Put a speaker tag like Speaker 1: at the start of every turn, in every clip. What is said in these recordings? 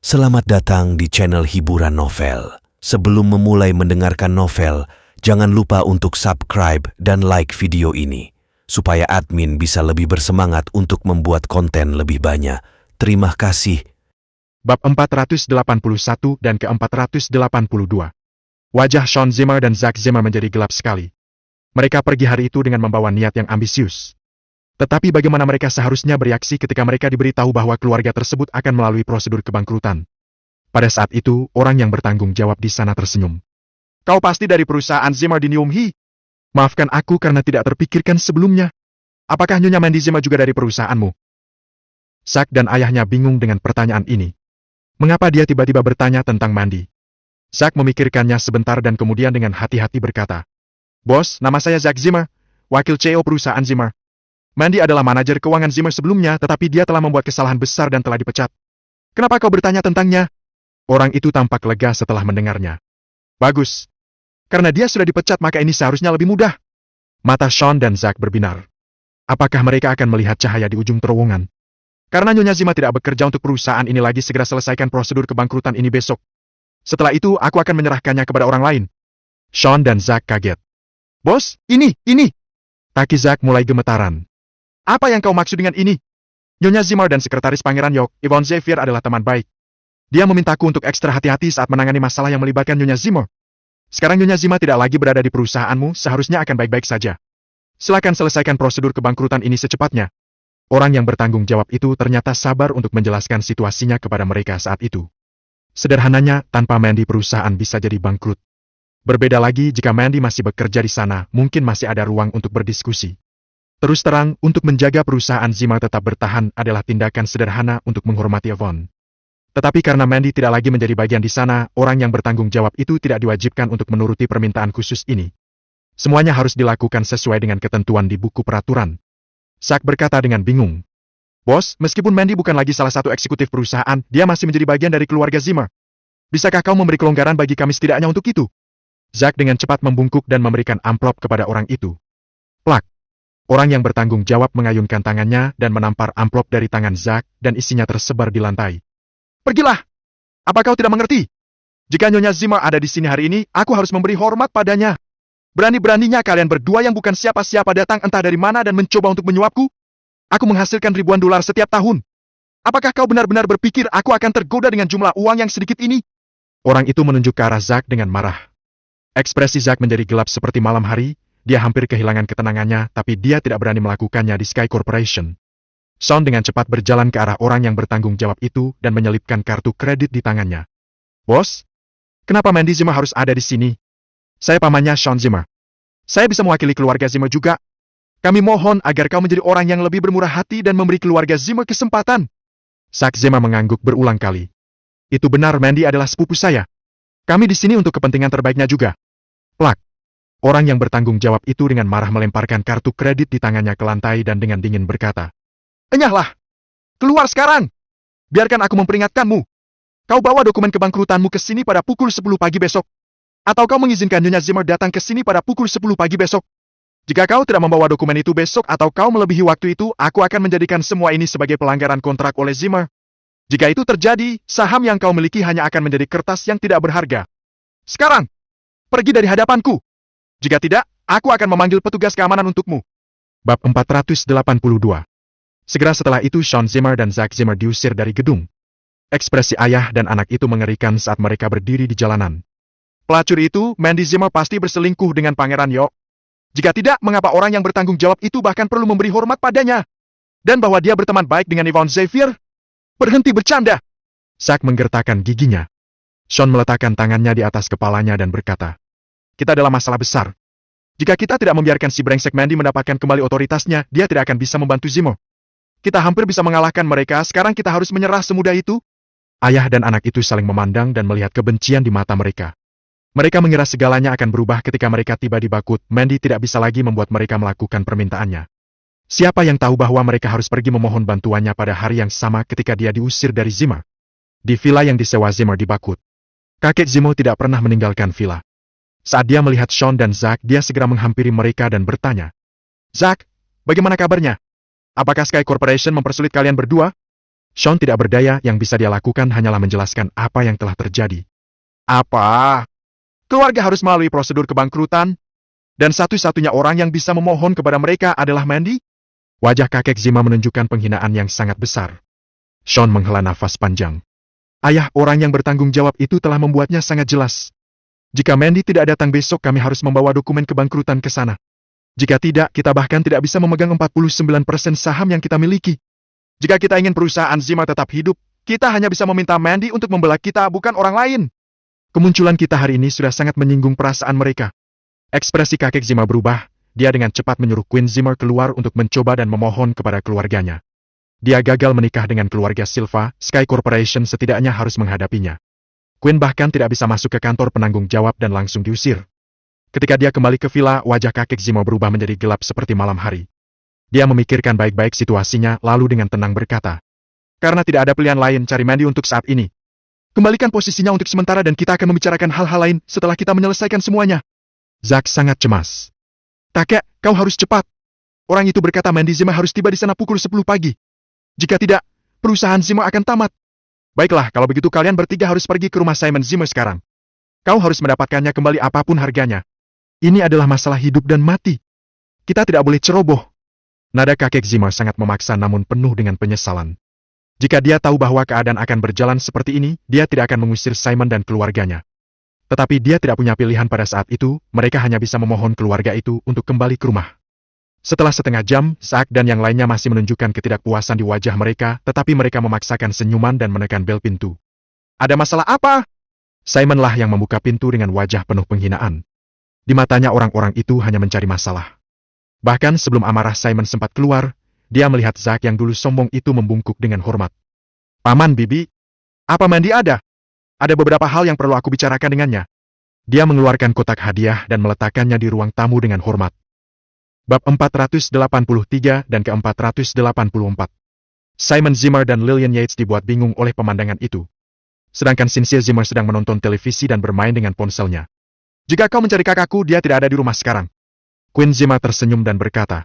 Speaker 1: Selamat datang di channel hiburan novel. Sebelum memulai mendengarkan novel, jangan lupa untuk subscribe dan like video ini, supaya admin bisa lebih bersemangat untuk membuat konten lebih banyak. Terima kasih.
Speaker 2: Bab 481 dan ke-482. Wajah Sean Zimmer dan Zack Zimmer menjadi gelap sekali. Mereka pergi hari itu dengan membawa niat yang ambisius. Tetapi bagaimana mereka seharusnya bereaksi ketika mereka diberitahu bahwa keluarga tersebut akan melalui prosedur kebangkrutan? Pada saat itu, orang yang bertanggung jawab di sana tersenyum. Kau pasti dari perusahaan Zimmer di Neumhi? Maafkan aku karena tidak terpikirkan sebelumnya. Apakah Nyonya Mandy Zimmer juga dari perusahaanmu? Zack dan ayahnya bingung dengan pertanyaan ini. Mengapa dia tiba-tiba bertanya tentang Mandy? Zack memikirkannya sebentar dan kemudian dengan hati-hati berkata, "Bos, nama saya Zack Zimmer, wakil CEO perusahaan Zimmer. Mandy adalah manajer keuangan Zimmer sebelumnya, tetapi dia telah membuat kesalahan besar dan telah dipecat. Kenapa kau bertanya tentangnya?" Orang itu tampak lega setelah mendengarnya. "Bagus. Karena dia sudah dipecat maka ini seharusnya lebih mudah." Mata Sean dan Zack berbinar. Apakah mereka akan melihat cahaya di ujung terowongan? Karena Nyonya Zimmer tidak bekerja untuk perusahaan ini lagi, segera selesaikan prosedur kebangkrutan ini besok. Setelah itu aku akan menyerahkannya kepada orang lain. Sean dan Zack kaget. "Bos, ini. Kaki Zack mulai gemetaran. "Apa yang kau maksud dengan ini?" "Nyonya Zimmer dan sekretaris Pangeran Yok, Yvonne Xavier adalah teman baik. Dia memintaku untuk ekstra hati-hati saat menangani masalah yang melibatkan Nyonya Zimmer. Sekarang Nyonya Zimmer tidak lagi berada di perusahaanmu, seharusnya akan baik-baik saja. Silakan selesaikan prosedur kebangkrutan ini secepatnya." Orang yang bertanggung jawab itu ternyata sabar untuk menjelaskan situasinya kepada mereka saat itu. Sederhananya, tanpa Mandy perusahaan bisa jadi bangkrut. Berbeda lagi jika Mandy masih bekerja di sana, mungkin masih ada ruang untuk berdiskusi. Terus terang, untuk menjaga perusahaan Zimmer tetap bertahan adalah tindakan sederhana untuk menghormati Yvonne. Tetapi karena Mandy tidak lagi menjadi bagian di sana, orang yang bertanggung jawab itu tidak diwajibkan untuk menuruti permintaan khusus ini. Semuanya harus dilakukan sesuai dengan ketentuan di buku peraturan. Zack berkata dengan bingung. "Bos, meskipun Mandy bukan lagi salah satu eksekutif perusahaan, dia masih menjadi bagian dari keluarga Zimmer. Bisakah kau memberi kelonggaran bagi kami setidaknya untuk itu?" Zack dengan cepat membungkuk dan memberikan amplop kepada orang itu. Plak. Orang yang bertanggung jawab mengayunkan tangannya dan menampar amplop dari tangan Zack dan isinya tersebar di lantai. "Pergilah! Apa kau tidak mengerti? Jika Nyonya Zimmer ada di sini hari ini, aku harus memberi hormat padanya. Berani-beraninya kalian berdua yang bukan siapa-siapa datang entah dari mana dan mencoba untuk menyuapku? Aku menghasilkan ribuan dolar setiap tahun. Apakah kau benar-benar berpikir aku akan tergoda dengan jumlah uang yang sedikit ini?" Orang itu menunjuk ke arah Zack dengan marah. Ekspresi Zack menjadi gelap seperti malam hari, dia hampir kehilangan ketenangannya, tapi dia tidak berani melakukannya di Sky Corporation. Sean dengan cepat berjalan ke arah orang yang bertanggung jawab itu dan menyelipkan kartu kredit di tangannya. "Bos, kenapa Mandy Zimmer harus ada di sini? Saya pamannya Sean Zimmer. Saya bisa mewakili keluarga Zimmer juga. Kami mohon agar kau menjadi orang yang lebih bermurah hati dan memberi keluarga Zimmer kesempatan." Zack Zimmer mengangguk berulang kali. "Itu benar, Mandy adalah sepupu saya. Kami di sini untuk kepentingan terbaiknya juga." Plak. Orang yang bertanggung jawab itu dengan marah melemparkan kartu kredit di tangannya ke lantai dan dengan dingin berkata, "Enyahlah! Keluar sekarang! Biarkan aku memperingatkanmu. Kau bawa dokumen kebangkrutanmu ke sini pada pukul 10 pagi besok. Atau kau mengizinkan Nyonya Zimmer datang ke sini pada pukul 10 pagi besok. Jika kau tidak membawa dokumen itu besok atau kau melebihi waktu itu, aku akan menjadikan semua ini sebagai pelanggaran kontrak oleh Zimmer. Jika itu terjadi, saham yang kau miliki hanya akan menjadi kertas yang tidak berharga. Sekarang, pergi dari hadapanku. Jika tidak, aku akan memanggil petugas keamanan untukmu." Bab 482. Segera setelah itu Sean Zimmer dan Zack Zimmer diusir dari gedung. Ekspresi ayah dan anak itu mengerikan saat mereka berdiri di jalanan. "Pelacur itu, Mandy Zimmer pasti berselingkuh dengan Pangeran Yok. Jika tidak, mengapa orang yang bertanggung jawab itu bahkan perlu memberi hormat padanya? Dan bahwa dia berteman baik dengan Yvonne Xavier? Berhenti bercanda!" Zack menggertakkan giginya. Sean meletakkan tangannya di atas kepalanya dan berkata, "Kita adalah masalah besar. Jika kita tidak membiarkan si brengsek Mandy mendapatkan kembali otoritasnya, dia tidak akan bisa membantu Zimmer. Kita hampir bisa mengalahkan mereka, sekarang kita harus menyerah semudah itu?" Ayah dan anak itu saling memandang dan melihat kebencian di mata mereka. Mereka mengira segalanya akan berubah ketika mereka tiba di Bakut. Mandy tidak bisa lagi membuat mereka melakukan permintaannya. Siapa yang tahu bahwa mereka harus pergi memohon bantuannya pada hari yang sama ketika dia diusir dari Zimmer? Di villa yang disewa Zimmer di Bakut. Kakek Zimmer tidak pernah meninggalkan villa. Saat dia melihat Sean dan Zack, dia segera menghampiri mereka dan bertanya, "Zack, bagaimana kabarnya? Apakah Sky Corporation mempersulit kalian berdua?" Sean tidak berdaya, yang bisa dia lakukan hanyalah menjelaskan apa yang telah terjadi. Apa? Keluarga harus melalui prosedur kebangkrutan? Dan satu-satunya orang yang bisa memohon kepada mereka adalah Mandy? Wajah kakek Zima menunjukkan penghinaan yang sangat besar. Sean menghela nafas panjang. Ayah orang yang bertanggung jawab itu telah membuatnya sangat jelas. Jika Mandy tidak datang besok, kami harus membawa dokumen kebangkrutan ke sana. Jika tidak, kita bahkan tidak bisa memegang 49% saham yang kita miliki. Jika kita ingin perusahaan Zima tetap hidup, kita hanya bisa meminta Mandy untuk membela kita, bukan orang lain. Kemunculan kita hari ini sudah sangat menyinggung perasaan mereka. Ekspresi kakek Zima berubah. Dia dengan cepat menyuruh Queen Zimmer keluar untuk mencoba dan memohon kepada keluarganya. Dia gagal menikah dengan keluarga Silva, Sky Corporation setidaknya harus menghadapinya. Queen bahkan tidak bisa masuk ke kantor penanggung jawab dan langsung diusir. Ketika dia kembali ke villa, wajah kakek Zima berubah menjadi gelap seperti malam hari. Dia memikirkan baik-baik situasinya, lalu dengan tenang berkata, "Karena tidak ada pilihan lain, cari Mandy untuk saat ini. Kembalikan posisinya untuk sementara dan kita akan membicarakan hal-hal lain setelah kita menyelesaikan semuanya." Zack sangat cemas. "Kakek, kau harus cepat." Orang itu berkata Mandy Zima harus tiba di sana pukul 10 pagi. Jika tidak, perusahaan Zima akan tamat. Baiklah, kalau begitu kalian bertiga harus pergi ke rumah Simon Zima sekarang. Kau harus mendapatkannya kembali apapun harganya. Ini adalah masalah hidup dan mati. Kita tidak boleh ceroboh. Nada kakek Zima sangat memaksa namun penuh dengan penyesalan. Jika dia tahu bahwa keadaan akan berjalan seperti ini, dia tidak akan mengusir Simon dan keluarganya. Tetapi dia tidak punya pilihan pada saat itu, mereka hanya bisa memohon keluarga itu untuk kembali ke rumah. Setelah setengah jam, Zack dan yang lainnya masih menunjukkan ketidakpuasan di wajah mereka, tetapi mereka memaksakan senyuman dan menekan bel pintu. "Ada masalah apa?" Simonlah yang membuka pintu dengan wajah penuh penghinaan. Di matanya orang-orang itu hanya mencari masalah. Bahkan sebelum amarah Simon sempat keluar, dia melihat Zack yang dulu sombong itu membungkuk dengan hormat. "Paman Bibi, apa Mandy ada? Ada beberapa hal yang perlu aku bicarakan dengannya." Dia mengeluarkan kotak hadiah dan meletakkannya di ruang tamu dengan hormat. Bab 483 dan ke-484. Simon Zimmer dan Lillian Yates dibuat bingung oleh pemandangan itu. Sedangkan Cynthia Zimmer sedang menonton televisi dan bermain dengan ponselnya. "Jika kau mencari kakakku, dia tidak ada di rumah sekarang." Queen Zimmer tersenyum dan berkata,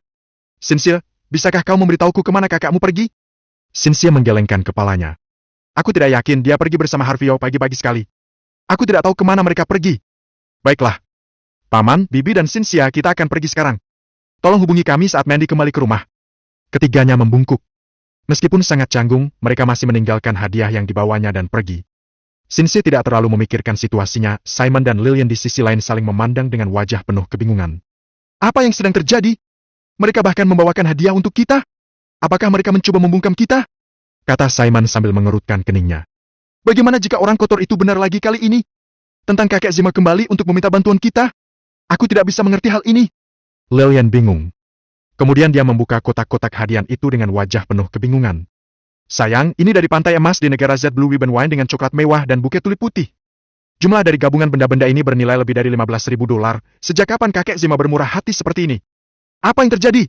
Speaker 2: "Cynthia, bisakah kau memberitahuku kemana kakakmu pergi?" Cynthia menggelengkan kepalanya. "Aku tidak yakin dia pergi bersama Harvio pagi-pagi sekali. Aku tidak tahu kemana mereka pergi." "Baiklah. Paman, Bibi dan Cynthia, kita akan pergi sekarang. Tolong hubungi kami saat Mandy kembali ke rumah." Ketiganya membungkuk. Meskipun sangat canggung, mereka masih meninggalkan hadiah yang dibawanya dan pergi. Cynthia tidak terlalu memikirkan situasinya, Simon dan Lillian di sisi lain saling memandang dengan wajah penuh kebingungan. "Apa yang sedang terjadi? Mereka bahkan membawakan hadiah untuk kita? Apakah mereka mencoba membungkam kita?" kata Simon sambil mengerutkan keningnya. "Bagaimana jika orang kotor itu benar lagi kali ini? Tentang kakek Zima kembali untuk meminta bantuan kita? Aku tidak bisa mengerti hal ini." Lillian bingung. Kemudian dia membuka kotak-kotak hadiah itu dengan wajah penuh kebingungan. "Sayang, ini dari Pantai Emas di negara Z Blue Ribbon Wine dengan coklat mewah dan buket tulip putih. Jumlah dari gabungan benda-benda ini bernilai lebih dari $15.000. Sejak kapan kakek Zima bermurah hati seperti ini? Apa yang terjadi?"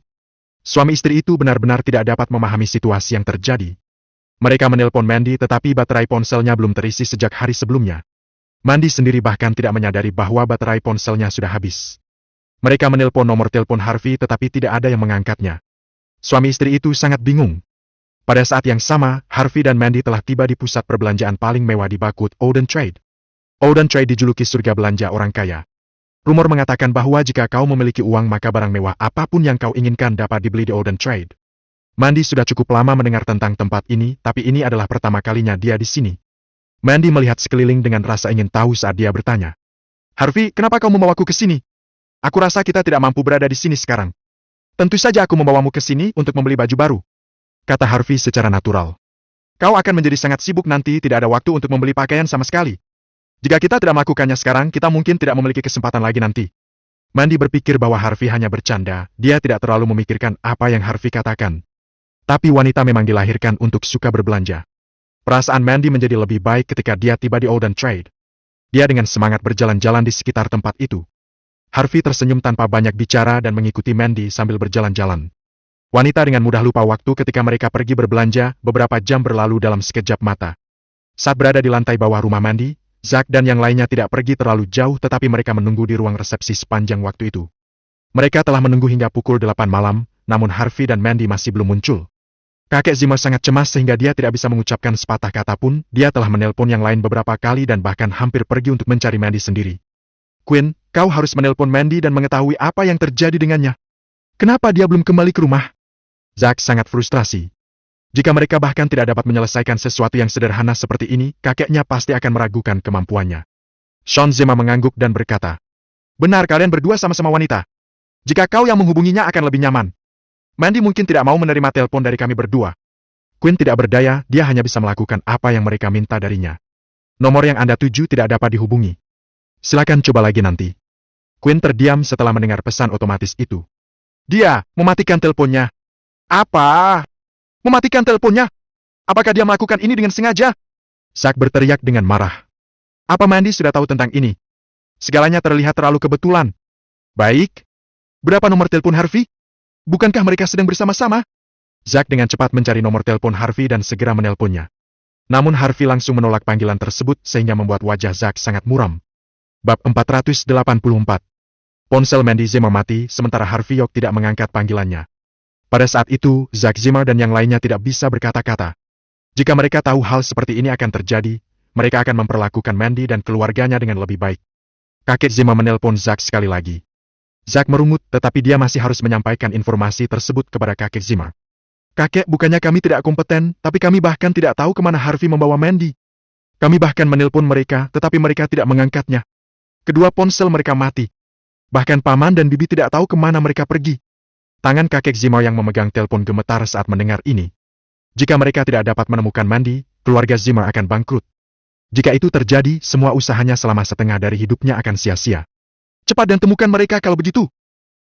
Speaker 2: Suami istri itu benar-benar tidak dapat memahami situasi yang terjadi. Mereka menelpon Mandy tetapi baterai ponselnya belum terisi sejak hari sebelumnya. Mandy sendiri bahkan tidak menyadari bahwa baterai ponselnya sudah habis. Mereka menelpon nomor telepon Harvey tetapi tidak ada yang mengangkatnya. Suami istri itu sangat bingung. Pada saat yang sama, Harvey dan Mandy telah tiba di pusat perbelanjaan paling mewah di Bakut, Oden Trade. Oden Trade dijuluki surga belanja orang kaya. Rumor mengatakan bahwa jika kau memiliki uang maka barang mewah apapun yang kau inginkan dapat dibeli di Oden Trade. Mandy sudah cukup lama mendengar tentang tempat ini, tapi ini adalah pertama kalinya dia di sini. Mandy melihat sekeliling dengan rasa ingin tahu saat dia bertanya, "Harvey, kenapa kau membawaku ke sini? Aku rasa kita tidak mampu berada di sini sekarang." "Tentu saja aku membawamu ke sini untuk membeli baju baru," kata Harvey secara natural. "Kau akan menjadi sangat sibuk nanti, tidak ada waktu untuk membeli pakaian sama sekali. Jika kita tidak melakukannya sekarang, kita mungkin tidak memiliki kesempatan lagi nanti." Mandy berpikir bahwa Harvey hanya bercanda, dia tidak terlalu memikirkan apa yang Harvey katakan. Tapi wanita memang dilahirkan untuk suka berbelanja. Perasaan Mandy menjadi lebih baik ketika dia tiba di Oden Trade. Dia dengan semangat berjalan-jalan di sekitar tempat itu. Harvey tersenyum tanpa banyak bicara dan mengikuti Mandy sambil berjalan-jalan. Wanita dengan mudah lupa waktu ketika mereka pergi berbelanja, beberapa jam berlalu dalam sekejap mata. Saat berada di lantai bawah rumah Mandy, Zack dan yang lainnya tidak pergi terlalu jauh tetapi mereka menunggu di ruang resepsi sepanjang waktu itu. Mereka telah menunggu hingga pukul 8 malam, namun Harvey dan Mandy masih belum muncul. Kakek Zimmer sangat cemas sehingga dia tidak bisa mengucapkan sepatah kata pun. Dia telah menelpon yang lain beberapa kali dan bahkan hampir pergi untuk mencari Mandy sendiri. Quinn, kau harus menelpon Mandy dan mengetahui apa yang terjadi dengannya. Kenapa dia belum kembali ke rumah? Zack sangat frustrasi. Jika mereka bahkan tidak dapat menyelesaikan sesuatu yang sederhana seperti ini, kakeknya pasti akan meragukan kemampuannya. Sean Zimmer mengangguk dan berkata, "Benar, kalian berdua sama-sama wanita. Jika kau yang menghubunginya akan lebih nyaman. Mandy mungkin tidak mau menerima telepon dari kami berdua." Quinn tidak berdaya, dia hanya bisa melakukan apa yang mereka minta darinya. "Nomor yang Anda tuju tidak dapat dihubungi. Silakan coba lagi nanti." Quinn terdiam setelah mendengar pesan otomatis itu. Dia mematikan teleponnya. Apa? Mematikan teleponnya? Apakah dia melakukan ini dengan sengaja? Zack berteriak dengan marah. Apa Mandy sudah tahu tentang ini? Segalanya terlihat terlalu kebetulan. Baik. Berapa nomor telepon Harvey? Bukankah mereka sedang bersama-sama? Zack dengan cepat mencari nomor telepon Harvey dan segera menelponnya. Namun Harvey langsung menolak panggilan tersebut sehingga membuat wajah Zack sangat muram. Bab 484. Ponsel Mandy Zimmer mati, sementara Harvey York tidak mengangkat panggilannya. Pada saat itu, Zack Zimmer dan yang lainnya tidak bisa berkata-kata. Jika mereka tahu hal seperti ini akan terjadi, mereka akan memperlakukan Mandy dan keluarganya dengan lebih baik. Kakek Zimmer menelpon Zack sekali lagi. Zack merungut, tetapi dia masih harus menyampaikan informasi tersebut kepada kakek Zimmer. Kakek, bukannya kami tidak kompeten, tapi kami bahkan tidak tahu kemana Harvey membawa Mandy. Kami bahkan menelpon mereka, tetapi mereka tidak mengangkatnya. Kedua ponsel mereka mati. Bahkan Paman dan Bibi tidak tahu kemana mereka pergi. Tangan kakek Zimmer yang memegang telepon gemetar saat mendengar ini. Jika mereka tidak dapat menemukan Mandy, keluarga Zimmer akan bangkrut. Jika itu terjadi, semua usahanya selama setengah dari hidupnya akan sia-sia. Cepat dan temukan mereka kalau begitu.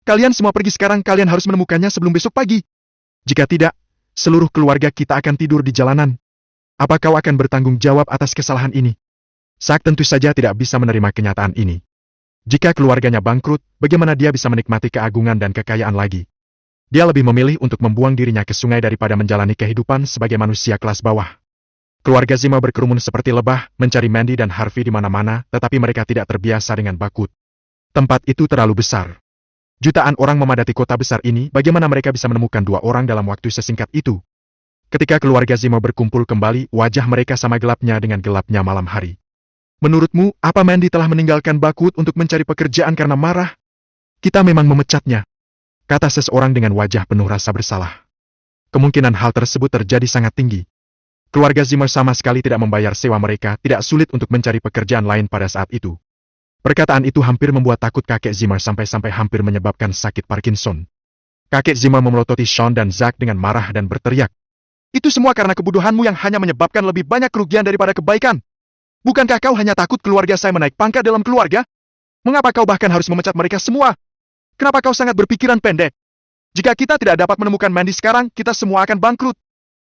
Speaker 2: Kalian semua pergi sekarang, kalian harus menemukannya sebelum besok pagi. Jika tidak, seluruh keluarga kita akan tidur di jalanan. Apa kau akan bertanggung jawab atas kesalahan ini? Zack tentu saja tidak bisa menerima kenyataan ini. Jika keluarganya bangkrut, bagaimana dia bisa menikmati keagungan dan kekayaan lagi? Dia lebih memilih untuk membuang dirinya ke sungai daripada menjalani kehidupan sebagai manusia kelas bawah. Keluarga Zimmer berkerumun seperti lebah, mencari Mandy dan Harvey di mana-mana, tetapi mereka tidak terbiasa dengan Bakut. Tempat itu terlalu besar. Jutaan orang memadati kota besar ini, bagaimana mereka bisa menemukan dua orang dalam waktu sesingkat itu? Ketika keluarga Zimmer berkumpul kembali, wajah mereka sama gelapnya dengan gelapnya malam hari. Menurutmu, apa Mandy telah meninggalkan Bakut untuk mencari pekerjaan karena marah? Kita memang memecatnya, kata seseorang dengan wajah penuh rasa bersalah. Kemungkinan hal tersebut terjadi sangat tinggi. Keluarga Zimmer sama sekali tidak membayar sewa mereka, tidak sulit untuk mencari pekerjaan lain pada saat itu. Perkataan itu hampir membuat takut kakek Zimmer sampai-sampai hampir menyebabkan sakit Parkinson. Kakek Zimmer memelototi Sean dan Zack dengan marah dan berteriak. Itu semua karena kebodohanmu yang hanya menyebabkan lebih banyak kerugian daripada kebaikan. Bukankah kau hanya takut keluarga saya menaik pangkat dalam keluarga? Mengapa kau bahkan harus memecat mereka semua? Kenapa kau sangat berpikiran pendek? Jika kita tidak dapat menemukan Mandy sekarang, kita semua akan bangkrut.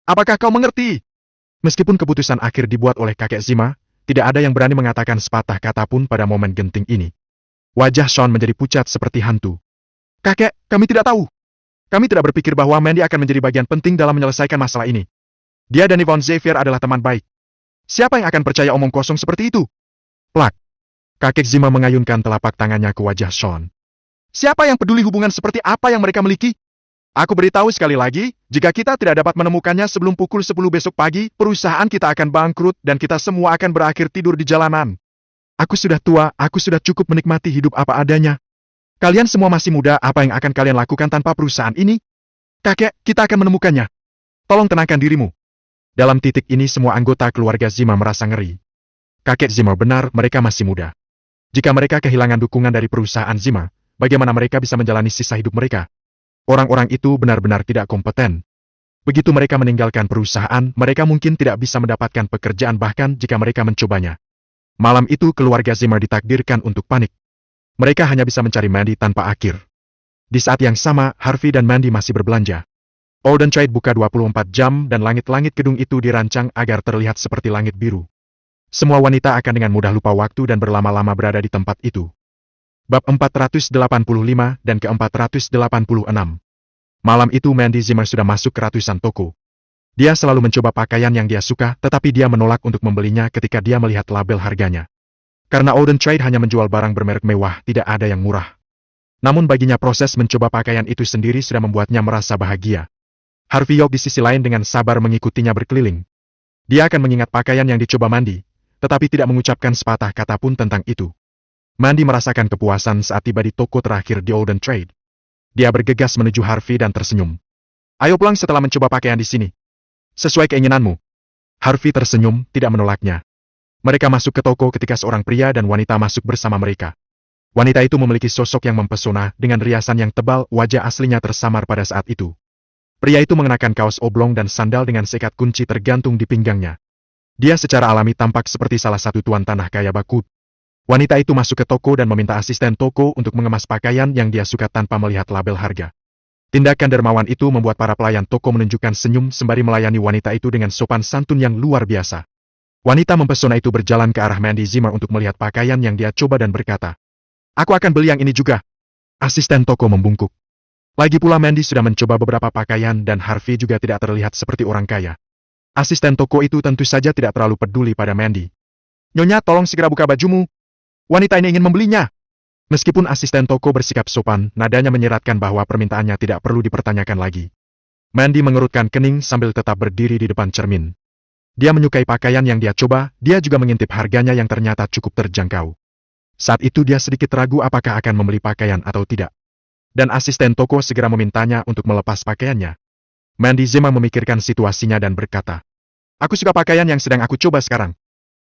Speaker 2: Apakah kau mengerti? Meskipun keputusan akhir dibuat oleh kakek Zimmer, tidak ada yang berani mengatakan sepatah kata pun pada momen genting ini. Wajah Sean menjadi pucat seperti hantu. Kakek, kami tidak tahu. Kami tidak berpikir bahwa Mandy akan menjadi bagian penting dalam menyelesaikan masalah ini. Dia dan Yvonne Xavier adalah teman baik. Siapa yang akan percaya omong kosong seperti itu? Plak. Kakek Zimmer mengayunkan telapak tangannya ke wajah Sean. Siapa yang peduli hubungan seperti apa yang mereka miliki? Aku beritahu sekali lagi, jika kita tidak dapat menemukannya sebelum pukul 10 besok pagi, perusahaan kita akan bangkrut dan kita semua akan berakhir tidur di jalanan. Aku sudah tua, aku sudah cukup menikmati hidup apa adanya. Kalian semua masih muda, apa yang akan kalian lakukan tanpa perusahaan ini? Kakek, kita akan menemukannya. Tolong tenangkan dirimu. Dalam titik ini semua anggota keluarga Zimmer merasa ngeri. Kakek Zimmer benar, mereka masih muda. Jika mereka kehilangan dukungan dari perusahaan Zimmer, bagaimana mereka bisa menjalani sisa hidup mereka? Orang-orang itu benar-benar tidak kompeten. Begitu mereka meninggalkan perusahaan, mereka mungkin tidak bisa mendapatkan pekerjaan bahkan jika mereka mencobanya. Malam itu keluarga Zimmer ditakdirkan untuk panik. Mereka hanya bisa mencari Mandy tanpa akhir. Di saat yang sama, Harvey dan Mandy masih berbelanja. Oden Trade buka 24 jam dan langit-langit gedung itu dirancang agar terlihat seperti langit biru. Semua wanita akan dengan mudah lupa waktu dan berlama-lama berada di tempat itu. Bab 485 dan ke-486. Malam itu Mandy Zimmer sudah masuk ke ratusan toko. Dia selalu mencoba pakaian yang dia suka, tetapi dia menolak untuk membelinya ketika dia melihat label harganya. Karena Oden Trade hanya menjual barang bermerek mewah, tidak ada yang murah. Namun baginya proses mencoba pakaian itu sendiri sudah membuatnya merasa bahagia. Harvey York di sisi lain dengan sabar mengikutinya berkeliling. Dia akan mengingat pakaian yang dicoba Mandy, tetapi tidak mengucapkan sepatah kata pun tentang itu. Mandy merasakan kepuasan saat tiba di toko terakhir di Olden Trade. Dia bergegas menuju Harvey dan tersenyum. Ayo pulang setelah mencoba pakaian di sini. Sesuai keinginanmu. Harvey tersenyum, tidak menolaknya. Mereka masuk ke toko ketika seorang pria dan wanita masuk bersama mereka. Wanita itu memiliki sosok yang mempesona dengan riasan yang tebal, wajah aslinya tersamar pada saat itu. Pria itu mengenakan kaos oblong dan sandal dengan sekat kunci tergantung di pinggangnya. Dia secara alami tampak seperti salah satu tuan tanah kaya Baku. Wanita itu masuk ke toko dan meminta asisten toko untuk mengemas pakaian yang dia suka tanpa melihat label harga. Tindakan dermawan itu membuat para pelayan toko menunjukkan senyum sembari melayani wanita itu dengan sopan santun yang luar biasa. Wanita mempesona itu berjalan ke arah Mandy Zimmer untuk melihat pakaian yang dia coba dan berkata, "Aku akan beli yang ini juga." Asisten toko membungkuk. Lagi pula Mandy sudah mencoba beberapa pakaian dan Harvey juga tidak terlihat seperti orang kaya. Asisten toko itu tentu saja tidak terlalu peduli pada Mandy. "Nyonya, tolong segera buka bajumu. Wanita ini ingin membelinya." Meskipun asisten toko bersikap sopan, nadanya menyeratkan bahwa permintaannya tidak perlu dipertanyakan lagi. Mandy mengerutkan kening sambil tetap berdiri di depan cermin. Dia menyukai pakaian yang dia coba, dia juga mengintip harganya yang ternyata cukup terjangkau. Saat itu dia sedikit ragu apakah akan membeli pakaian atau tidak. Dan asisten toko segera memintanya untuk melepas pakaiannya. Mandy Zimmer memikirkan situasinya dan berkata, "Aku suka pakaian yang sedang aku coba sekarang.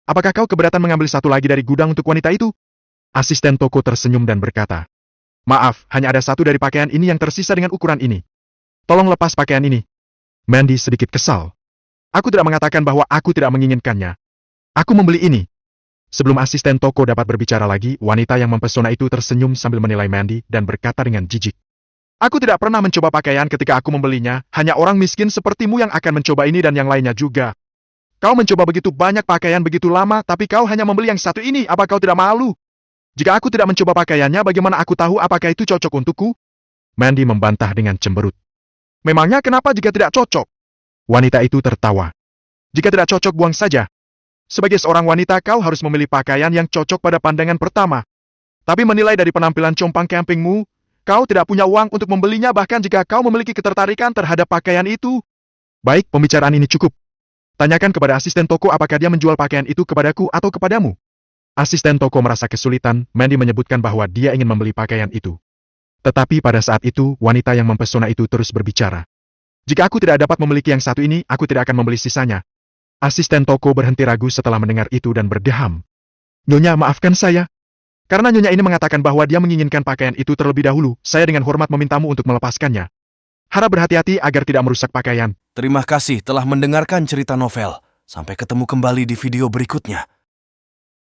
Speaker 2: Apakah kau keberatan mengambil satu lagi dari gudang untuk wanita itu?" Asisten toko tersenyum dan berkata, "Maaf, hanya ada satu dari pakaian ini yang tersisa dengan ukuran ini. Tolong lepas pakaian ini." Mandy sedikit kesal. "Aku tidak mengatakan bahwa aku tidak menginginkannya. Aku membeli ini." Sebelum asisten toko dapat berbicara lagi, wanita yang mempesona itu tersenyum sambil menilai Mandy dan berkata dengan jijik, "Aku tidak pernah mencoba pakaian ketika aku membelinya, hanya orang miskin sepertimu yang akan mencoba ini dan yang lainnya juga. Kau mencoba begitu banyak pakaian begitu lama, tapi kau hanya membeli yang satu ini, apa kau tidak malu? Jika aku tidak mencoba pakaiannya, bagaimana aku tahu apakah itu cocok untukku?" Mandy membantah dengan cemberut. "Memangnya kenapa jika tidak cocok?" Wanita itu tertawa. "Jika tidak cocok, buang saja. Sebagai seorang wanita, kau harus memilih pakaian yang cocok pada pandangan pertama. Tapi menilai dari penampilan compang campingmu, kau tidak punya uang untuk membelinya bahkan jika kau memiliki ketertarikan terhadap pakaian itu." "Baik, pembicaraan ini cukup. Tanyakan kepada asisten toko apakah dia menjual pakaian itu kepadaku atau kepadamu." Asisten toko merasa kesulitan, Mandy menyebutkan bahwa dia ingin membeli pakaian itu. Tetapi pada saat itu, wanita yang mempesona itu terus berbicara. "Jika aku tidak dapat memiliki yang satu ini, aku tidak akan membeli sisanya." Asisten toko berhenti ragu setelah mendengar itu dan berdeham. "Nyonya, maafkan saya. Karena nyonya ini mengatakan bahwa dia menginginkan pakaian itu terlebih dahulu, saya dengan hormat memintamu untuk melepaskannya. Harap berhati-hati agar tidak merusak pakaian."
Speaker 1: Terima kasih telah mendengarkan cerita novel. Sampai ketemu kembali di video berikutnya.